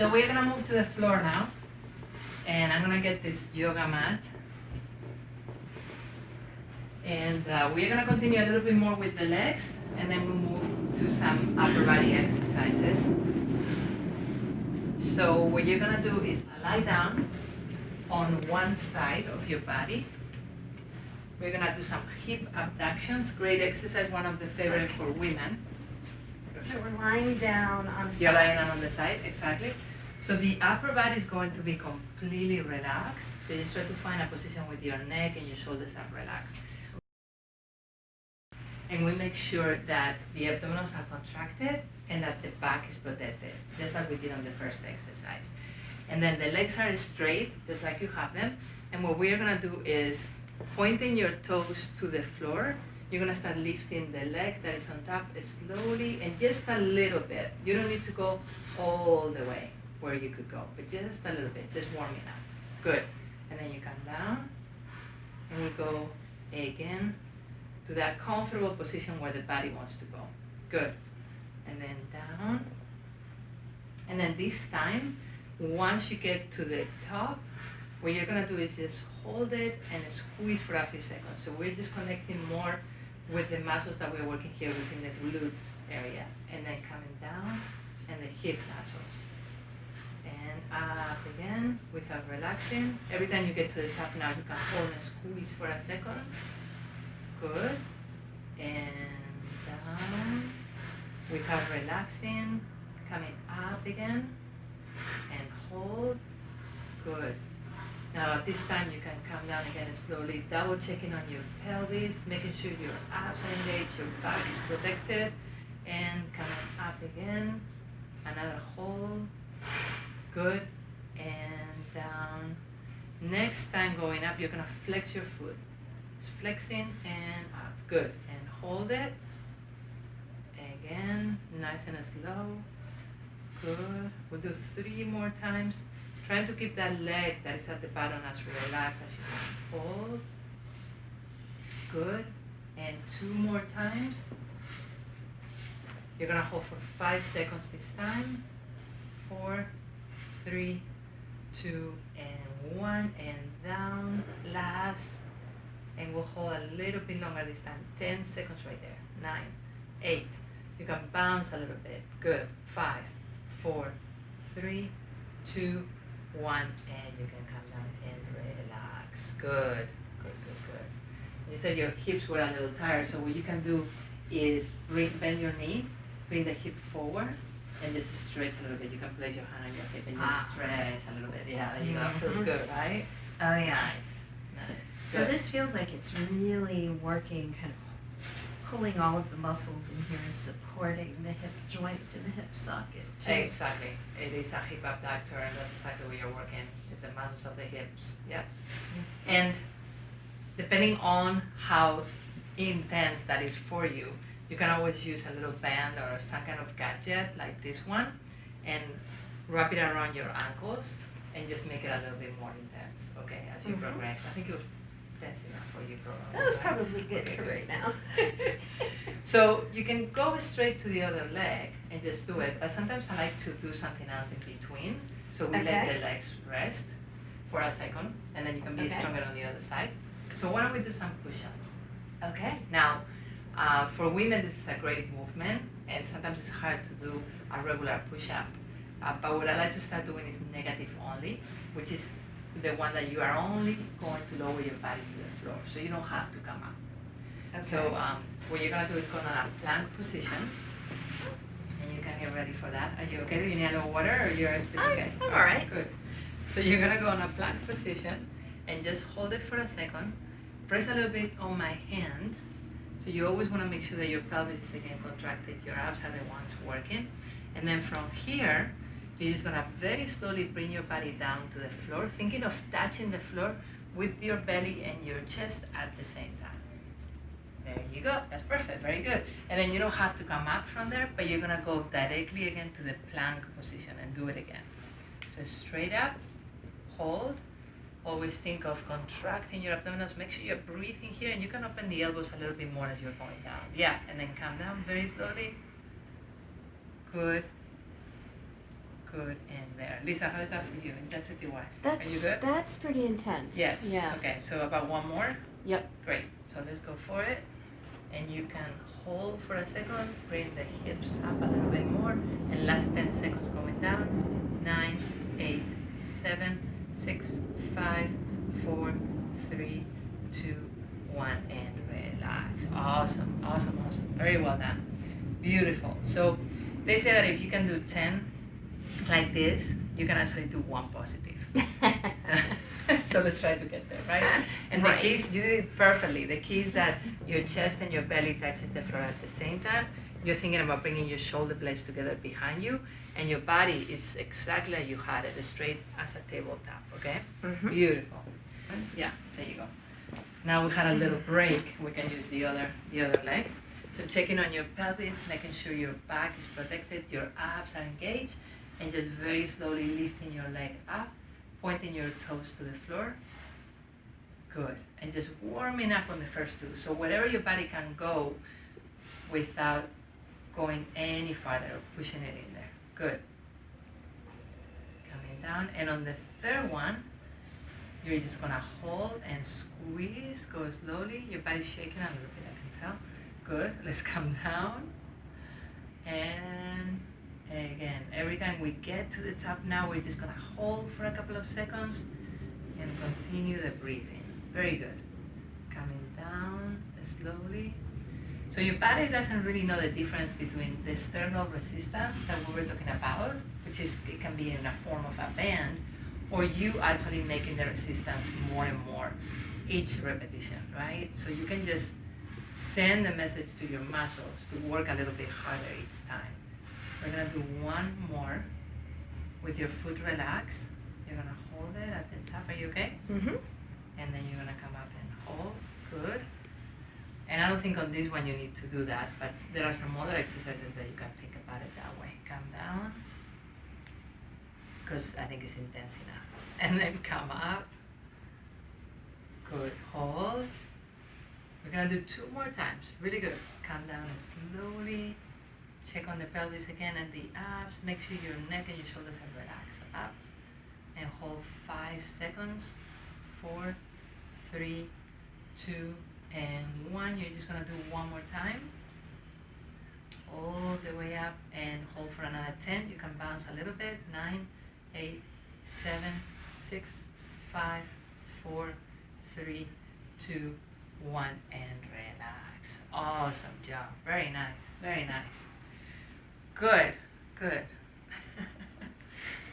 So we're gonna move to the floor now, and I'm gonna get this yoga mat. And we're gonna continue a little bit more with the legs, and then we'll move to some upper body exercises. So what you're gonna do is lie down on one side of your body. We're gonna do some hip abductions, great exercise, one of the favorite for women. So we're lying down on the side. You're lying down on the side, exactly. So the upper body is going to be completely relaxed. So just try to find a position with your neck and your shoulders are relaxed. And we make sure that the abdominals are contracted and that the back is protected, just like we did on the first exercise. And then the legs are straight, just like you have them. And what we're gonna do is pointing your toes to the floor. You're gonna start lifting the leg that is on top slowly and just a little bit. You don't need to go all the way where you could go, but just a little bit, just warming up. Good. And then you come down and we go again to that comfortable position where the body wants to go. Good. And then down. And then this time, once you get to the top, what you're gonna do is just hold it and squeeze for a few seconds. So we're just connecting more with the muscles that we're working here within the glutes area. And then coming down and the hip muscles. And up again without relaxing. Every time you get to the top now, you can hold and squeeze for a second. Good. And down without relaxing. Coming up again and hold. Good. Now at this time you can come down again slowly, double checking on your pelvis, making sure your abs are engaged, your back is protected, and coming up again. Another hold. Good. And down. Next time going up, you're gonna flex your foot. Flexing and up. Good. And hold it. Again, nice and slow. Good. We'll do 3 more times. Trying to keep that leg that is at the bottom as relaxed as you can. Hold. Good. And 2 more times. You're gonna hold for 5 seconds this time. 4, 3, 2, and 1. And down. Last. And we'll hold a little bit longer this time. 10 seconds right there. 9, 8. You can bounce a little bit. Good. 5, 4, 3, 2, 1. And you can come down and relax. Good. Good, good, good. You said your hips were a little tired, so what you can do is bend your knee, bring the hip forward, and just stretch a little bit. You can place your hand on your hip and just stretch a little bit. Yeah, there you go. Feels good, right? Oh yeah. Nice. Nice. So Good. this feels like it's really working, kind of pulling all of the muscles in here and supporting the hip joint and the hip socket too. Exactly. It is a hip abductor, and that's exactly what you're working. It's the muscles of the hips. Yeah. And depending on how intense that is for you, you can always use a little band or some kind of gadget like this one and wrap it around your ankles and just make it a little bit more intense, okay, as you progress. I think it was intense enough for you probably. That was right? probably good Okay, for good. right now. So you can go straight to the other leg and just do it, but sometimes I like to do something else in between. So we let Okay. the legs rest for a second, and then you can be Okay. stronger on the other side. So why don't we do some push-ups? Okay. Now, for women, this is a great movement, and sometimes it's hard to do a regular push-up. But what I like to start doing is negative only, which is the one that you are only going to lower your body to the floor, so you don't have to come up. Okay. So what you're gonna do is go on a plank position, and you can get ready for that. Are you okay? Do you need a little water, or you're still okay? I'm all right. Good. So you're gonna go on a plank position, and just hold it for a second. Press a little bit on my hand. So you always want to make sure that your pelvis is again contracted, your abs are the ones working. And then from here, you're just going to very slowly bring your body down to the floor, thinking of touching the floor with your belly and your chest at the same time. There you go. That's perfect. Very good. And then you don't have to come up from there, but you're going to go directly again to the plank position and do it again. So straight up, hold. Always think of contracting your abdominals. Make sure you're breathing here, and you can open the elbows a little bit more as you're going down. Yeah, and then come down very slowly. Good. Good, and there. Lisa, how is that for you, intensity-wise? Are you good? That's pretty intense. Yes. Yeah. Okay, so about one more? Yep. Great. So let's go for it. And you can hold for a second, bring the hips up a little bit more, and last 10 seconds going down. 9, 8, 7, 6, 5, 4, 3, 2, 1, and relax. Awesome, awesome, awesome. Very well done. Beautiful. So they say that if you can do 10 like this, you can actually do 1 positive. So let's try to get there, right? And Right. the key is, you did it perfectly. The key is that your chest and your belly touches the floor at the same time. You're thinking about bringing your shoulder blades together behind you, and your body is exactly like you had it, straight as a tabletop, okay? Mhm. Beautiful. Yeah, there you go. Now we had a little break, we can use the other leg. So checking on your pelvis, making sure your back is protected, your abs are engaged, and just very slowly lifting your leg up, pointing your toes to the floor. Good. And just warming up on the first 2. So wherever your body can go without going any farther or pushing it in there. Good. Coming down. And on the third one, you're just gonna hold and squeeze, go slowly. Your body's shaking a little bit, I can tell. Good. Let's come down. And again, every time we get to the top now, we're just gonna hold for a couple of seconds and continue the breathing. Very good. Coming down slowly. So your body doesn't really know the difference between the external resistance that we were talking about, which is, it can be in a form of a band, or you actually making the resistance more and more each repetition, right? So you can just send the message to your muscles to work a little bit harder each time. We're gonna do one more with your foot relaxed. You're gonna hold it at the top. Are you okay? Mhm. And then you're gonna come up and hold. Good. And I don't think on this one you need to do that, but there are some other exercises that you can think about it that way. Come down, because I think it's intense enough. And then come up. Good. Hold. We're gonna do 2 more times. Really good. Come down slowly. Check on the pelvis again and the abs. Make sure your neck and your shoulders are relaxed. Up. And hold 5 seconds. 4, 3, 2, and 1. You're just gonna do 1 more time. All the way up and hold for another 10. You can bounce a little bit. 9, 8, 7, 6, 5, 4, 3, 2, 1, and relax. Awesome job. Very nice. Very nice. Good. Good.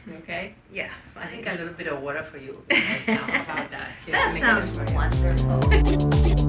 You okay? Yeah, I think fine. a little bit of water for you would be nice now. How about that? Here, That let me get sounds it for you. wonderful.